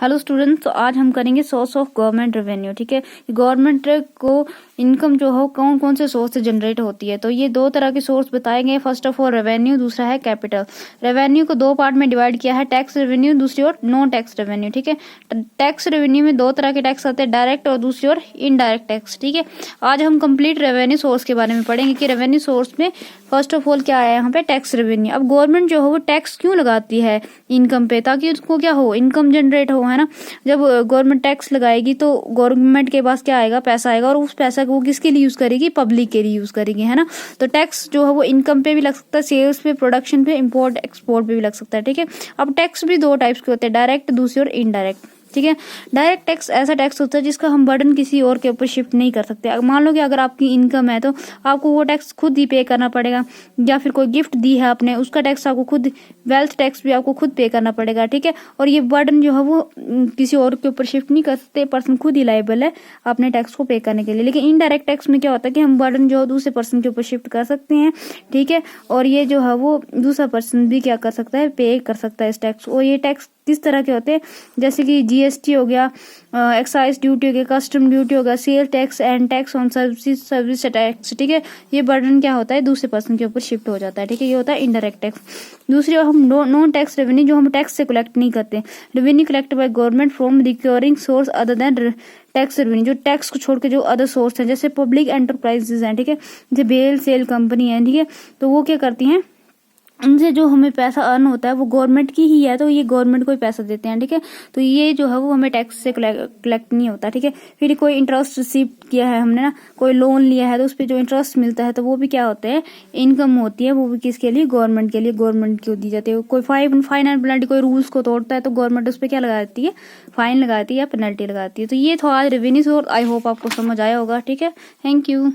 Hello students, तो आज हम करेंगे सोर्स ऑफ गवर्नमेंट रेवेन्यू। ठीक है, गवर्नमेंट को इनकम जो हो कौन कौन से सोर्स से जनरेट होती है। तो ये दो तरह के सोर्स बताए गए। फर्स्ट ऑफ ऑल रेवेन्यू, दूसरा है कैपिटल। रेवेन्यू को दो पार्ट में डिवाइड किया है, टैक्स रेवेन्यू, दूसरी ओर नॉन टैक्स रेवेन्यू। ठीक है, टैक्स रेवेन्यू में दो तरह के टैक्स आते हैं, डायरेक्ट और दूसरी ओर इनडायरेक्ट टैक्स। ठीक है, आज हम कंप्लीट रेवेन्यू सोर्स के बारे में पढ़ेंगे कि रेवेन्यू सोर्स में फर्स्ट ऑफ ऑल क्या है यहाँ पे, टैक्स रेवेन्यू। अब गवर्नमेंट जो हो वो टैक्स क्यों लगाती है इनकम पे, ताकि उसको क्या हो, इनकम जनरेट हो, है ना। जब गवर्नमेंट टैक्स लगाएगी तो गवर्नमेंट के पास क्या आएगा, पैसा आएगा, और उस पैसा को वो किसके लिए यूज करेगी, पब्लिक के लिए यूज करेगी, है ना। तो टैक्स जो है वो इनकम पे भी लग सकता है, सेल्स पे, प्रोडक्शन पे, इंपोर्ट एक्सपोर्ट पे भी लग सकता है। ठीक है, अब टैक्स भी दो टाइप्स के होते हैं, डायरेक्ट दूसरी और इनडायरेक्ट। ठीक है, डायरेक्ट टैक्स ऐसा टैक्स होता है जिसका हम बर्डन किसी और के ऊपर शिफ्ट नहीं कर सकते। मान लो कि अगर आपकी इनकम है तो आपको वो टैक्स खुद ही पे करना पड़ेगा, या फिर कोई गिफ्ट दी है आपने उसका टैक्स आपको खुद, वेल्थ टैक्स भी आपको खुद पे करना पड़ेगा। ठीक है, और ये बर्डन जो है वो किसी और के ऊपर शिफ्ट नहीं कर सकते, पर्सन खुद ही लायबल है अपने टैक्स को पे करने के लिए। लेकिन इनडायरेक्ट टैक्स में क्या होता है कि हम बर्डन जो है दूसरे पर्सन के ऊपर शिफ्ट कर सकते हैं। ठीक है, और ये जो है वो दूसरा पर्सन भी क्या कर सकता है, पे कर सकता है इस टैक्स। और ये टैक्स किस तरह के होते हैं, जैसे कि जीएसटी हो गया, एक्साइज ड्यूटी हो गया, कस्टम ड्यूटी हो गया, sale tax and tax on service tax. ठीक है, ये बर्डन क्या होता है, दूसरे पर्सन के ऊपर शिफ्ट हो जाता है। ठीक है, ये होता है इनडायरेक्ट टैक्स। दूसरी ओर हम नॉन टैक्स रेवेन्यू, जो हम टैक्स से कलेक्ट नहीं करते, revenue collected by government from recurring source other than tax revenue, जो टैक्स को छोड़ के जो अदर सोर्स हैं, जैसे पब्लिक एंटरप्राइजेज हैं। ठीक है, जैसे बेल सेल कंपनी है। ठीक है, तो वो क्या करती हैं, उनसे जो हमें पैसा अर्न होता है वो गवर्नमेंट की ही है, तो ये गवर्नमेंट को ही पैसा देते हैं। ठीक है, तो ये जो है वो हमें टैक्स से कलेक्ट नहीं होता। ठीक है, फिर कोई इंटरेस्ट रिसीव किया है हमने ना, कोई लोन लिया है तो उस पर जो इंटरेस्ट मिलता है तो वो भी क्या होते हैं, इनकम होती है। वो भी किसके लिए, गवर्नमेंट के लिए, गवर्नमेंट को दी जाती है। कोई फाइन एंड पेनल्टी, कोई रूल्स को तोड़ता है तो गवर्नमेंट उस पर क्या लगाती है, फाइन लगाती है या पेनल्टी लगाती है। तो ये था आज रेवेन्यू सोर्स। आई होप आपको समझ आया होगा। ठीक है, थैंक यू।